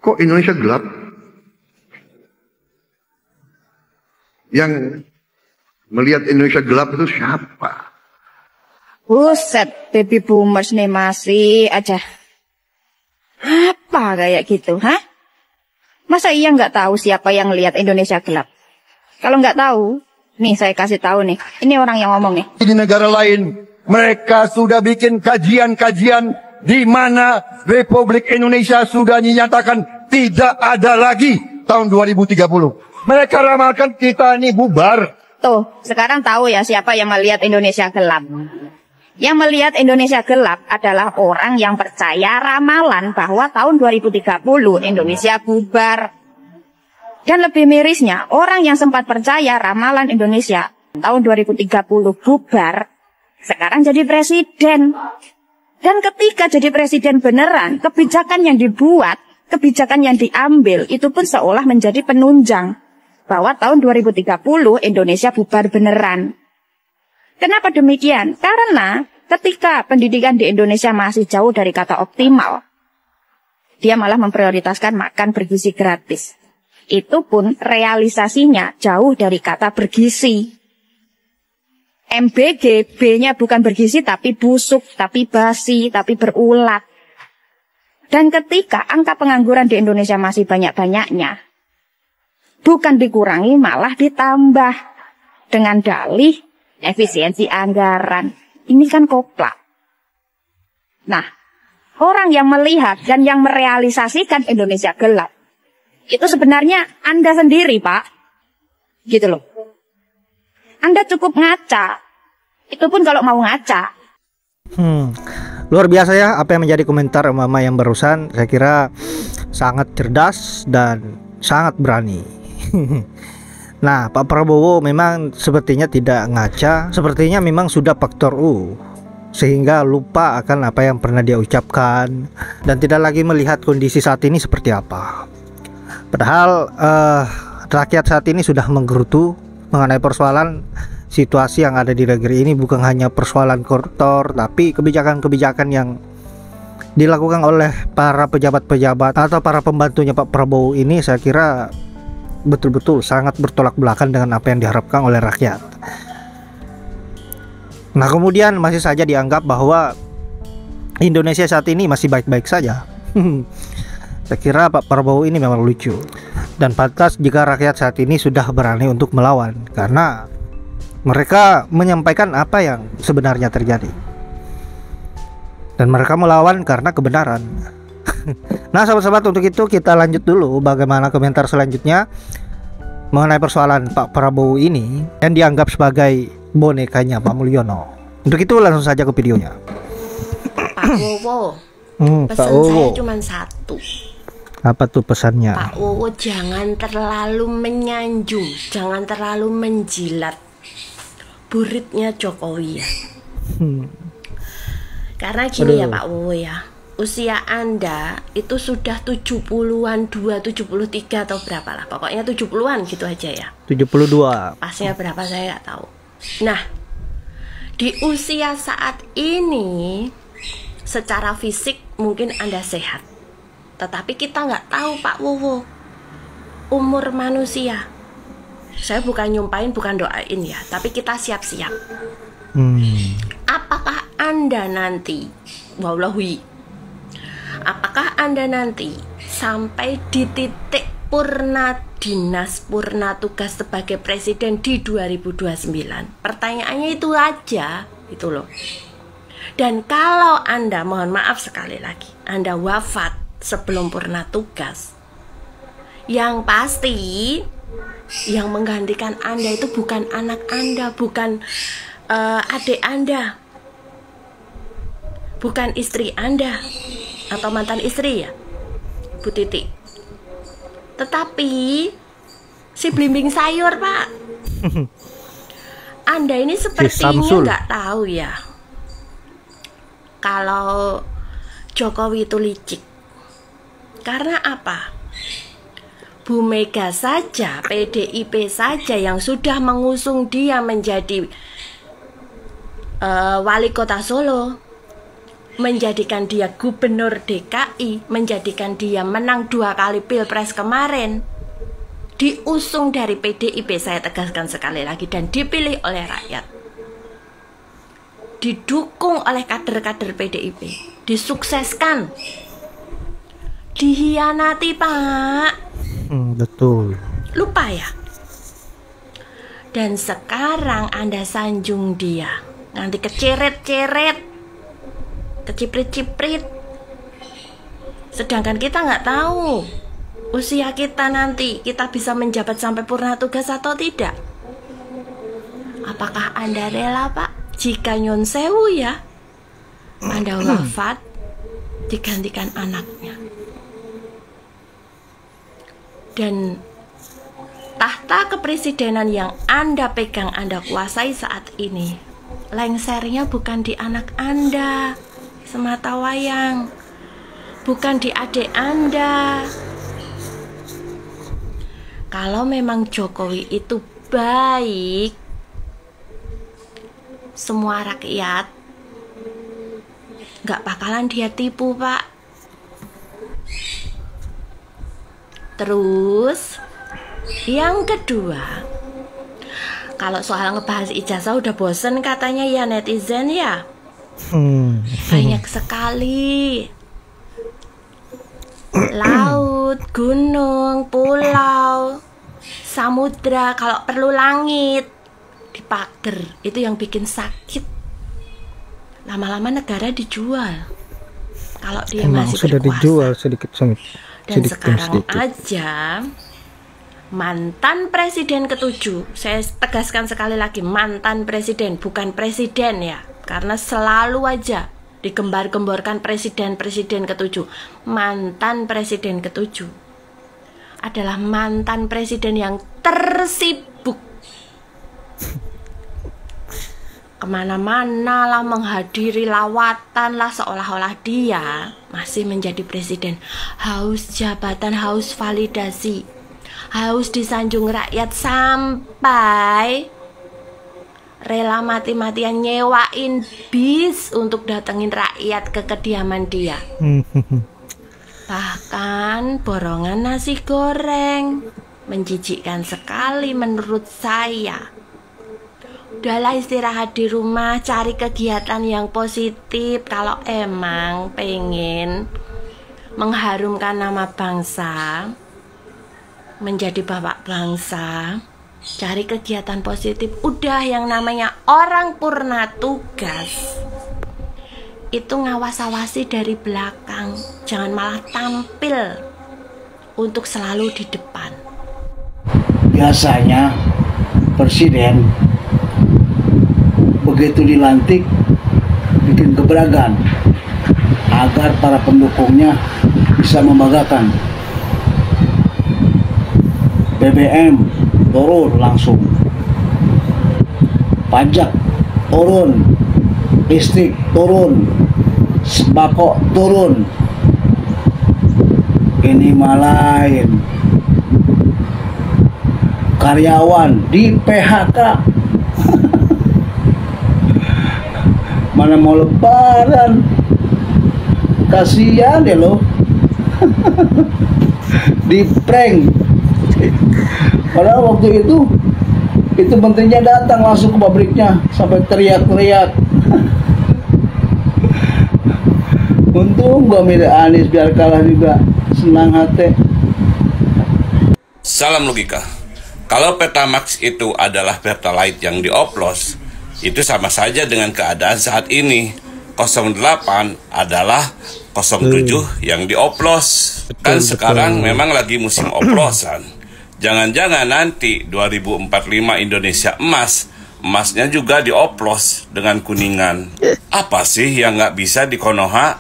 Kok Indonesia gelap? Yang melihat Indonesia gelap itu siapa? Buset, baby boomers nih masih aja. Apa kayak gitu, hah? Masa iya nggak tahu siapa yang lihat Indonesia gelap? Kalau nggak tahu, nih saya kasih tahu nih. Ini orang yang ngomong nih. Di negara lain, mereka sudah bikin kajian-kajian di mana Republik Indonesia sudah dinyatakan tidak ada lagi tahun 2030. Mereka ramalkan kita ini bubar. Tuh, sekarang tahu ya siapa yang melihat Indonesia gelap. Yang melihat Indonesia gelap adalah orang yang percaya ramalan bahwa tahun 2030 Indonesia bubar. Dan lebih mirisnya, orang yang sempat percaya ramalan Indonesia tahun 2030 bubar, sekarang jadi presiden. Dan ketika jadi presiden beneran, kebijakan yang dibuat, kebijakan yang diambil, itu pun seolah menjadi penunjang bahwa tahun 2030 Indonesia bubar beneran. Kenapa demikian? Karena ketika pendidikan di Indonesia masih jauh dari kata optimal, dia malah memprioritaskan makan bergizi gratis. Itu pun realisasinya jauh dari kata bergizi. MBG, B-nya bukan bergizi tapi busuk, tapi basi, tapi berulat. Dan ketika angka pengangguran di Indonesia masih banyak-banyaknya, bukan dikurangi malah ditambah dengan dalih efisiensi anggaran. Ini kan koplak. Nah, orang yang melihat dan yang merealisasikan Indonesia gelap, itu sebenarnya Anda sendiri, Pak. Gitu loh. Anda cukup ngaca. Itu pun kalau mau ngaca. Luar biasa ya apa yang menjadi komentar Mama yang barusan. Saya kira sangat cerdas dan sangat berani. Nah, Pak Prabowo memang sepertinya tidak ngaca, sepertinya memang sudah faktor U, sehingga lupa akan apa yang pernah dia ucapkan dan tidak lagi melihat kondisi saat ini seperti apa. Padahal rakyat saat ini sudah menggerutu mengenai persoalan situasi yang ada di negeri ini, bukan hanya persoalan koruptor, tapi kebijakan-kebijakan yang dilakukan oleh para pejabat-pejabat atau para pembantunya Pak Prabowo ini, saya kira betul-betul sangat bertolak belakang dengan apa yang diharapkan oleh rakyat. Nah, kemudian masih saja dianggap bahwa Indonesia saat ini masih baik-baik saja. Saya kira Pak Prabowo ini memang lucu dan pantas jika rakyat saat ini sudah berani untuk melawan, karena mereka menyampaikan apa yang sebenarnya terjadi dan mereka melawan karena kebenaran. Nah, sahabat-sahabat, untuk itu kita lanjut dulu bagaimana komentar selanjutnya mengenai persoalan Pak Prabowo ini yang dianggap sebagai bonekanya Pak Mulyono. Untuk itu langsung saja ke videonya. Pak Wowo, pesan Wowo, saya cuma satu. apa tuh pesannya? Pak Wowo jangan terlalu menyanjung, jangan terlalu menjilat buritnya Jokowi ya. Karena gini ya Pak Wowo ya, usia Anda itu sudah 70-an, 73 atau berapa lah, pokoknya 70-an gitu aja ya. 72. Pasnya berapa saya nggak tahu. Nah, di usia saat ini secara fisik mungkin Anda sehat, tetapi kita nggak tahu Pak Wowo umur manusia. Saya bukan nyumpain, bukan doain ya, tapi kita siap-siap. Apakah Anda nanti, wallahi, apakah Anda nanti sampai di titik purna dinas, purna tugas sebagai presiden di 2029? Pertanyaannya itu aja, itu loh. Dan kalau Anda, mohon maaf sekali lagi, Anda wafat sebelum purna tugas, yang pasti yang menggantikan Anda itu bukan anak Anda, bukan adik Anda, bukan istri Anda atau mantan istri ya, Bu Titi, tetapi si belimbing sayur Pak. Anda ini sepertinya nggak tahu ya kalau Jokowi itu licik. Karena apa? Bu Mega saja, PDIP saja yang sudah mengusung dia menjadi wali kota Solo, menjadikan dia gubernur DKI, menjadikan dia menang 2 kali pilpres kemarin, diusung dari PDIP, saya tegaskan sekali lagi, dan dipilih oleh rakyat, didukung oleh kader-kader PDIP, disukseskan, dihianati Pak. Betul. Lupa ya. Dan sekarang Anda sanjung dia, nanti keceret-ceret, keciprit-ciprit. Sedangkan kita nggak tahu usia kita nanti, kita bisa menjabat sampai purna tugas atau tidak. Apakah Anda rela Pak, jika nyon sewu ya, Anda wafat digantikan anaknya? Dan tahta kepresidenan yang Anda pegang, Anda kuasai saat ini, lengsernya bukan di anak Anda semata wayang, bukan di adik Anda. Kalau memang Jokowi itu baik, semua rakyat nggak bakalan dia tipu Pak. Terus yang kedua, kalau soal ngebahas ijazah udah bosen katanya ya netizen ya. Banyak sekali laut, gunung, pulau, samudra, kalau perlu langit dipager. Itu yang bikin sakit. Lama-lama negara dijual kalau dia Emang masih sudah berkuasa. dijual sedikit sedikit. Dan sekarang aja mantan presiden ke-7, saya tegaskan sekali lagi, mantan presiden, bukan presiden ya, karena selalu aja digembar-gemborkan presiden-presiden ke-7. Mantan presiden ke-7 adalah mantan presiden yang tersibuk, kemana-mana lah, menghadiri lawatan lah, seolah-olah dia masih menjadi presiden. Haus jabatan, haus validasi, haus disanjung rakyat, sampai rela mati-matian nyewain bis untuk datengin rakyat ke kediaman dia. Bahkan borongan nasi goreng, menjijikkan sekali menurut saya. Udahlah istirahat di rumah, cari kegiatan yang positif. Kalau emang pengen mengharumkan nama bangsa, menjadi bapak bangsa, cari kegiatan positif. Udah, yang namanya orang purna tugas itu ngawas-awasi dari belakang, jangan malah tampil untuk selalu di depan. Biasanya presiden begitu dilantik bikin gebrakan agar para pendukungnya bisa membanggakan. BBM turun langsung, pajak turun, listrik turun, sembako turun. Ini malain, karyawan di PHK. Mana mau lebaran, kasihan ya lo. Di prank. Padahal waktu itu menterinya datang langsung ke pabriknya sampai teriak-teriak. Untung gua milih Anies biar kalah juga, senang hati. Salam logika. Kalau Pertamax itu adalah Pertalite yang dioplos, itu sama saja dengan keadaan saat ini. 08 adalah 07 yang dioplos. Kan sekarang memang lagi musim oplosan. Jangan-jangan nanti 2045 Indonesia emas, emasnya juga dioplos dengan kuningan. Apa sih yang nggak bisa di Konoha?